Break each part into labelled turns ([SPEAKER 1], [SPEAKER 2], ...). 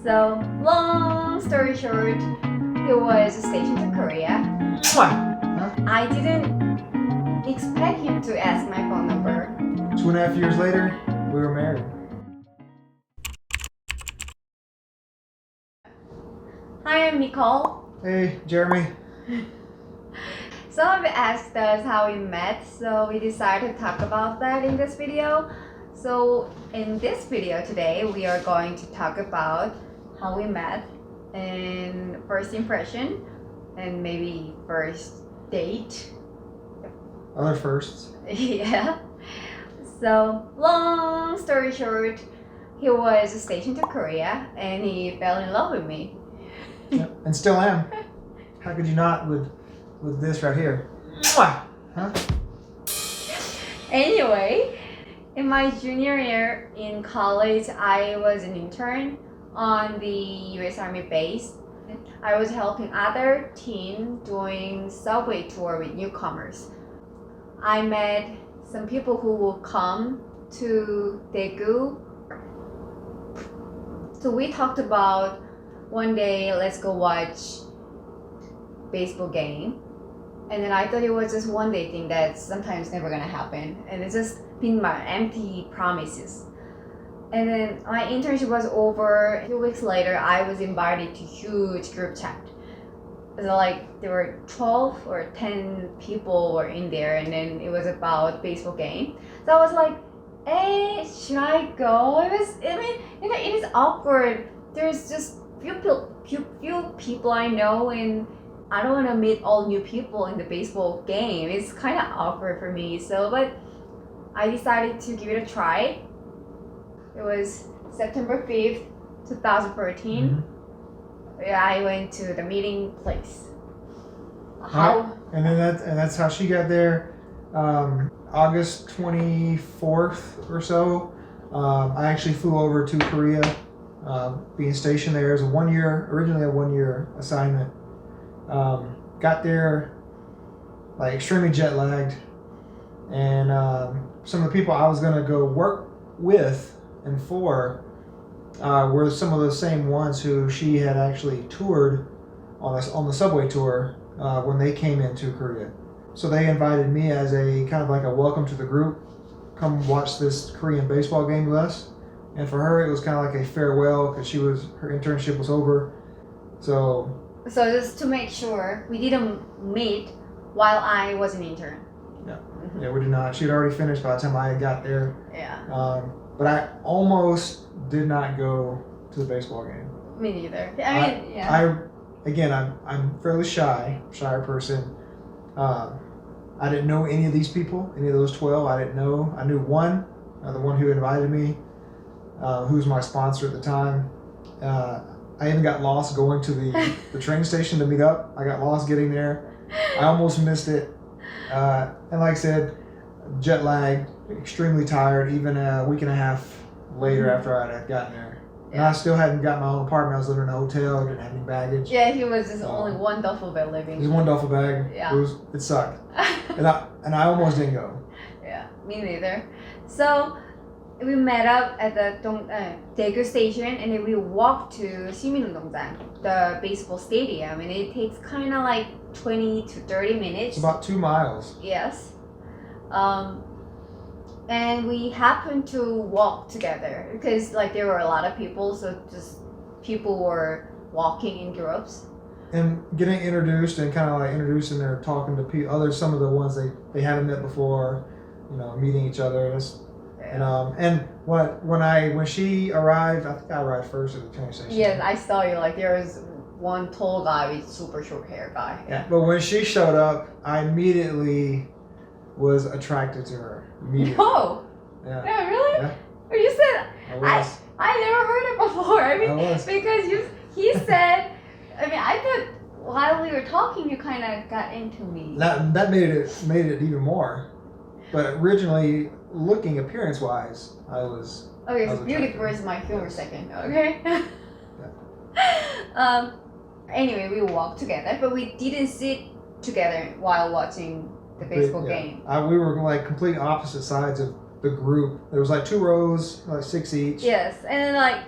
[SPEAKER 1] So, long story short, he was stationed to Korea.
[SPEAKER 2] Huh?
[SPEAKER 1] I didn't expect him to ask my phone number.
[SPEAKER 2] 2.5 years later, we were married.
[SPEAKER 1] Hi, I'm Nicole.
[SPEAKER 2] Hey, Jeremy.
[SPEAKER 1] Some of you asked us how we met, so we decided to talk about that in this video. So in this video today, we are going to talk about how we met and first impression and maybe first date.
[SPEAKER 2] Other firsts.
[SPEAKER 1] Yeah. So long story short, he was stationed to Korea and he fell in love with me.
[SPEAKER 2] Yep, and still am. How could you not with this right here? Huh?
[SPEAKER 1] Anyway, in my junior year in college, I was an intern on the US Army base. I was helping other team doing subway tour with newcomers. I met some people who will come to Daegu. So we talked about one day, let's go watch baseball game. And then I thought it was just one day thing that's sometimes never gonna happen. And it's just been my empty promises. And then my internship was over. A few weeks later, I was invited to huge group chat. So like there were 12 or 10 people were in there, and then it was about baseball game. So I was like, hey, should I go? It is awkward. There's just few people I know, and I don't want to meet all new people in the baseball game. It's kind of awkward for me. So, but I decided to give it a try. It was September 5th, 2014.
[SPEAKER 2] Mm-hmm.
[SPEAKER 1] Yeah, I went to the meeting place.
[SPEAKER 2] How? And then that's how she got there. August 24th or so. I actually flew over to Korea, being stationed there as originally a one-year assignment. Got there like extremely jet lagged, and some of the people I was gonna go work with and for were some of the same ones who she had actually toured on the subway tour when they came into Korea. So they invited me as a kind of like a welcome to the group, come watch this Korean baseball game with us. And for her, it was kind of like a farewell because her internship was over. So
[SPEAKER 1] just to make sure, we didn't meet while I was an intern.
[SPEAKER 2] Yeah, we did not. She had already finished by the time I got there.
[SPEAKER 1] Yeah.
[SPEAKER 2] But I almost did not go to the baseball game.
[SPEAKER 1] Me neither. I mean, yeah.
[SPEAKER 2] I'm fairly shyer person. I didn't know any of these people, any of those 12. I didn't know. I knew one, the one who invited me, who was my sponsor at the time. I even got lost going to the train station to meet up. I got lost getting there. I almost missed it. And like I said, jet lagged, extremely tired, even a week and a half later after I had gotten there. And I still hadn't got my own apartment. I was living in a hotel, didn't have any baggage.
[SPEAKER 1] Yeah, he was just only one duffel bag living.
[SPEAKER 2] Just one duffel bag.
[SPEAKER 1] Yeah.
[SPEAKER 2] It sucked. and I almost didn't go.
[SPEAKER 1] Yeah, me neither. So we met up at the Daegu station, and then we walked to 시민운동장, the baseball stadium, and it takes kind of like 20 to 30 minutes.
[SPEAKER 2] It's about 2 miles.
[SPEAKER 1] Yes. And we happened to walk together because like there were a lot of people, so just people were walking in groups.
[SPEAKER 2] And getting introduced and kind of like introducing or talking to others, some of the ones they haven't met before, meeting each other. And when she arrived, I think I arrived first at the train station.
[SPEAKER 1] Yes, I saw you. Like there was one tall guy with super short hair guy.
[SPEAKER 2] Yeah. But when she showed up, I immediately was attracted to her.
[SPEAKER 1] No.
[SPEAKER 2] Yeah.
[SPEAKER 1] Yeah, really?
[SPEAKER 2] Yeah.
[SPEAKER 1] Or you said
[SPEAKER 2] I
[SPEAKER 1] never heard it before. I mean,
[SPEAKER 2] was.
[SPEAKER 1] because he said. I mean, I thought while we were talking, you kind of got into me.
[SPEAKER 2] That made it even more. But originally, looking appearance-wise, I was.
[SPEAKER 1] Okay,
[SPEAKER 2] I
[SPEAKER 1] so
[SPEAKER 2] was
[SPEAKER 1] beauty
[SPEAKER 2] attracted.
[SPEAKER 1] first, my humor second. Okay.
[SPEAKER 2] Yeah.
[SPEAKER 1] Anyway, we walked together, but we didn't sit together while watching the baseball game.
[SPEAKER 2] We were like complete opposite sides of the group. There was like 2 rows, like 6 each.
[SPEAKER 1] Yes, and then like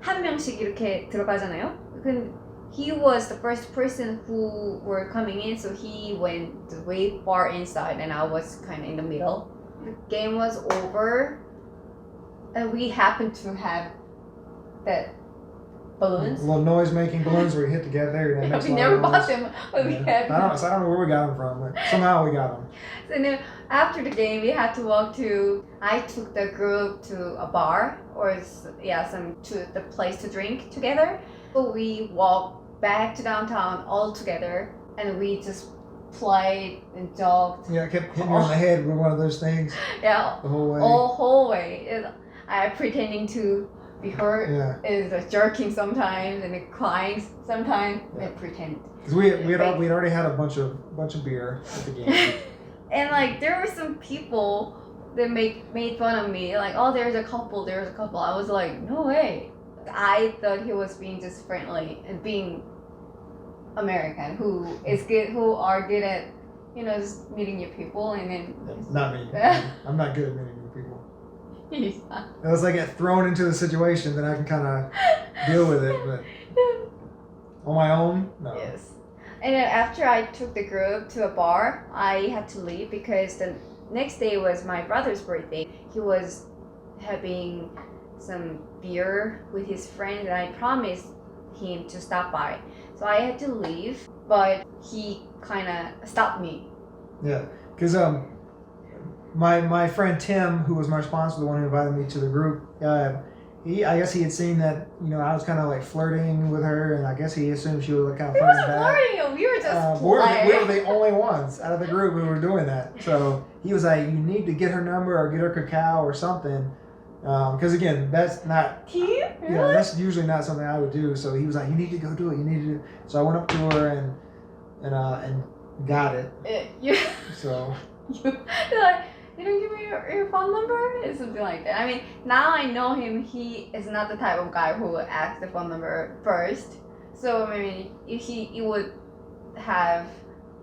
[SPEAKER 1] 한 명씩 이렇게 들어가잖아요. 근데 he was the first person who were coming in, so he went way far inside, and I was kind of in the middle. The game was over, and we happened to have that balloons.
[SPEAKER 2] Little noise-making balloons where you hit together. And
[SPEAKER 1] Yeah, we never bought them, but we had them.
[SPEAKER 2] I don't know where we got them from, but somehow we got them.
[SPEAKER 1] So then after the game, we had to walk to. I took the group to a bar or to the place to drink together. So we walked back to downtown all together, and we just played and jogged.
[SPEAKER 2] Yeah, I kept hitting you on the head with one of those things.
[SPEAKER 1] Yeah,
[SPEAKER 2] the whole way.
[SPEAKER 1] Whole way. I pretending to be hurt.
[SPEAKER 2] Yeah.
[SPEAKER 1] Is jerking sometimes and crying sometimes.
[SPEAKER 2] Yeah.
[SPEAKER 1] And pretend.
[SPEAKER 2] Because we'd already had a bunch of beer at the game.
[SPEAKER 1] And like there were some people that made fun of me, like, oh, there's a couple. I was like, no way. I thought he was being just friendly and being American, who are good at, just meeting new people, and then
[SPEAKER 2] Not me. I'm not good at meeting new people.
[SPEAKER 1] he's not.
[SPEAKER 2] It was like get thrown into the situation, then I can kind of deal with it, but on my own, no.
[SPEAKER 1] Yes. And then after I took the group to a bar, I had to leave because the next day was my brother's birthday. He was having some beer with his friend, and I promised him to stop by. So I had to leave, but he kind of stopped me.
[SPEAKER 2] Yeah, because my friend Tim, who was my sponsor, the one who invited me to the group, I guess he had seen that I was kind of like flirting with her, and I guess he assumed she was kind of
[SPEAKER 1] We
[SPEAKER 2] flirting
[SPEAKER 1] wasn't
[SPEAKER 2] back.
[SPEAKER 1] flirting. We were just
[SPEAKER 2] we
[SPEAKER 1] playing.
[SPEAKER 2] were the only ones out of the group who were doing that. So he was like, "You need to get her number or get her cacao or something," because again, that's not.
[SPEAKER 1] Really?
[SPEAKER 2] Yeah, that's usually not something I would do. So he was like, "You need to go do it. You need to do it." So I went up to her and got it. So.
[SPEAKER 1] You're like, you don't give me your phone number? Or something like that. I mean, now I know him. He is not the type of guy who would ask the phone number first. So, I mean, he would have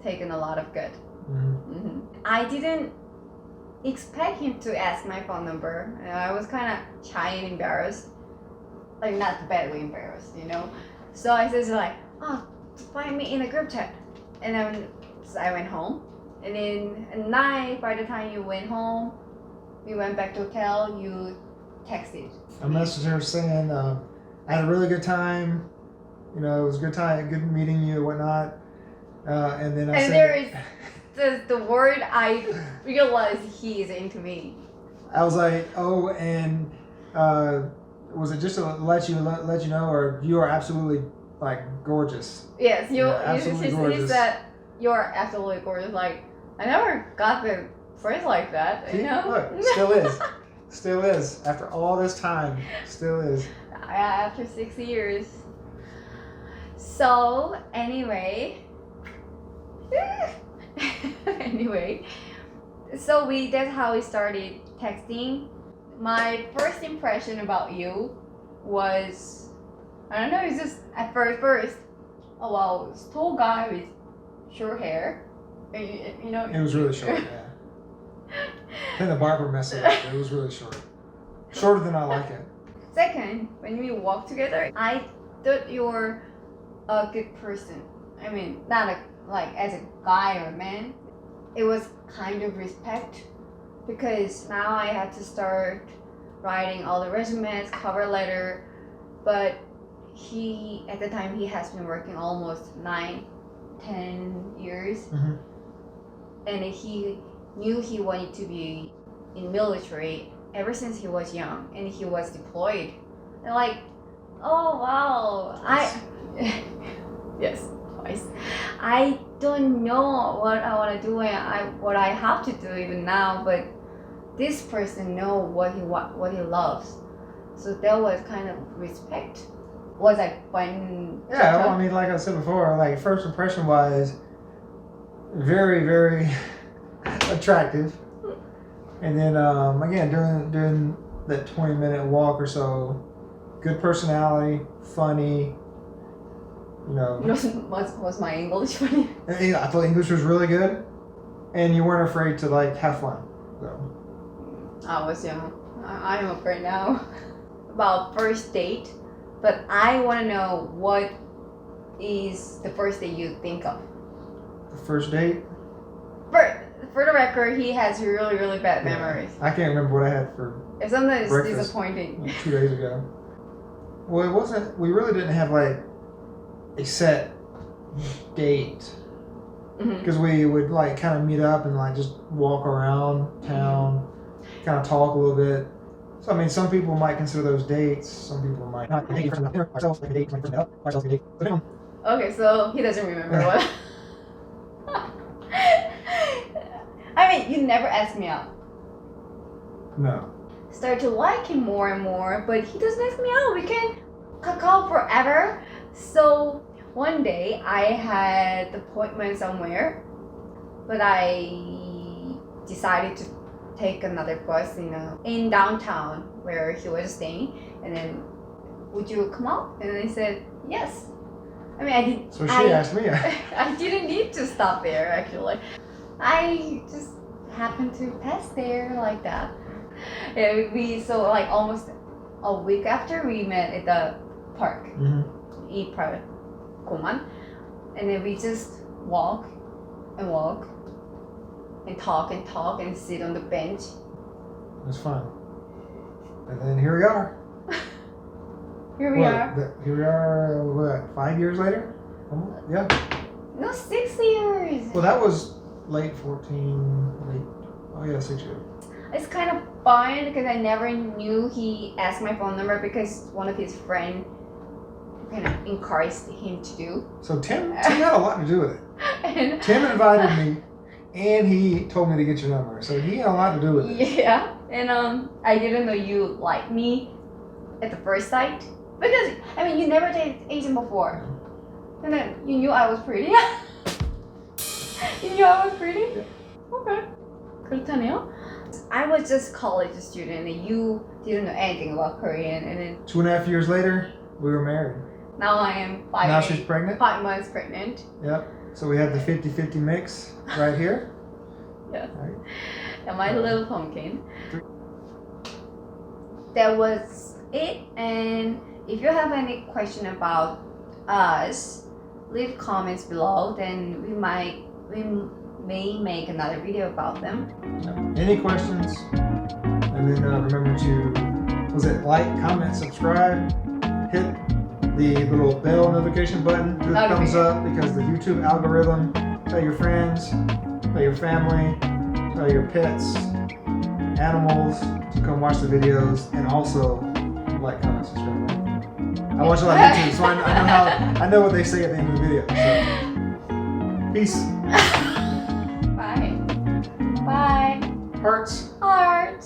[SPEAKER 1] taken a lot of good.
[SPEAKER 2] Mm-hmm.
[SPEAKER 1] Mm-hmm. I didn't expect him to ask my phone number. I was kind of shy and embarrassed. Like, not badly embarrassed, So I said, like, oh, find me in a group chat. And then so I went home. And then at night, by the time you went home, we went back to hotel, you texted.
[SPEAKER 2] I messaged her saying, I had a really good time. It was a good time, good meeting you and whatnot. And then I said...
[SPEAKER 1] And there is the word I realized he is into me.
[SPEAKER 2] I was like, oh, and was it just to let you know, or you are absolutely, like, gorgeous?
[SPEAKER 1] Yes,
[SPEAKER 2] absolutely gorgeous.
[SPEAKER 1] He said, you're absolutely gorgeous. Like, I never got the phrase like that,
[SPEAKER 2] See? Look, still is. Still is. After all this time, still is.
[SPEAKER 1] After 6 years. So, anyway. So that's how we started texting. My first impression about you was, I don't know, it's just at first, oh wow, this tall guy with short hair.
[SPEAKER 2] It was really short, yeah. I think the barber messed it up. It was really short. Shorter than I like it.
[SPEAKER 1] Second, when we walked together, I thought you were a good person. I mean, not like as a guy or man. It was kind of respect, because now I had to start writing all the resumes, cover letter, but at the time he has been working almost 9-10 years.
[SPEAKER 2] Mm-hmm.
[SPEAKER 1] And he knew he wanted to be in military ever since he was young, and he was deployed. And like, oh wow, yes, twice. I don't know what I want to do and what I have to do even now, but this person know what he loves. So that was kind of respect. Was like fun.
[SPEAKER 2] Yeah, well, I mean, like I said before, like first impression wise, very, very attractive. And then again, during that 20-minute walk or so, good personality, funny.
[SPEAKER 1] Was my English funny?
[SPEAKER 2] I thought English was really good, and you weren't afraid to like have fun. So.
[SPEAKER 1] I was young. I am afraid now. About first date, But I want to know what is the first date you think of.
[SPEAKER 2] The first date?
[SPEAKER 1] For the record, he has really, really bad memories.
[SPEAKER 2] I can't remember what I had for
[SPEAKER 1] If something is
[SPEAKER 2] breakfast
[SPEAKER 1] disappointing.
[SPEAKER 2] like 2 days ago. Well, it wasn't. We really didn't have like a set date because we would like kind of meet up and like just walk around town, kind of talk a little bit. So I mean, some people might consider those dates. Some people might not. Hey, first dinner, ourselves, like a date, like first up, ourselves, like a date.
[SPEAKER 1] Okay, so he doesn't remember what. I mean, you never asked me out.
[SPEAKER 2] No.
[SPEAKER 1] Start to like him more and more, but he doesn't ask me out. We can call forever. So one day I had an appointment somewhere, but I decided to take another bus, in downtown where he was staying. And then, would you come out? And then he said yes. I mean, I did.
[SPEAKER 2] So she asked me.
[SPEAKER 1] I didn't need to stop there actually. I just happened to pass there like that. Yeah, so like almost a week after we met at the park, 이 park, 공원, and then we just walk and talk and sit on the bench.
[SPEAKER 2] It was fun. And then here we are.
[SPEAKER 1] Here we are.
[SPEAKER 2] Here we are. What? 5 years later? Yeah.
[SPEAKER 1] No, 6 years.
[SPEAKER 2] Well, that was late 14. Oh yeah, 6 years.
[SPEAKER 1] It's kind of fun because I never knew he asked my phone number because one of his friends kind of encouraged him to do.
[SPEAKER 2] So Tim had a lot to do with it.
[SPEAKER 1] And
[SPEAKER 2] Tim invited me, and he told me to get your number. So he had a lot to do with it.
[SPEAKER 1] Yeah, and I didn't know you liked me at the first sight because I mean you never dated Asian before, and then you knew I was pretty. You knew I was pretty.
[SPEAKER 2] Yeah.
[SPEAKER 1] Okay, 그렇다네요. I was just college student and you didn't know anything about Korean, and then
[SPEAKER 2] 2.5 years later, we were married.
[SPEAKER 1] now I am
[SPEAKER 2] Now she's pregnant.
[SPEAKER 1] 5 months pregnant.
[SPEAKER 2] Yep. So we have the 50-50 mix right here.
[SPEAKER 1] Yeah.
[SPEAKER 2] Right.
[SPEAKER 1] And my little pumpkin. That was it. And if you have any question about us, leave comments below. Then we may make another video about them.
[SPEAKER 2] Any questions? And then remember to like, comment, subscribe, hit the little bell notification button, do the thumbs up because the YouTube algorithm. Tell your friends, tell your family, tell your pets, animals to come watch the videos, and also like, comment, subscribe. I watch a lot of YouTube, so I know what they say at the end of the video. So, peace.
[SPEAKER 1] Bye. Bye.
[SPEAKER 2] Hearts.
[SPEAKER 1] Heart.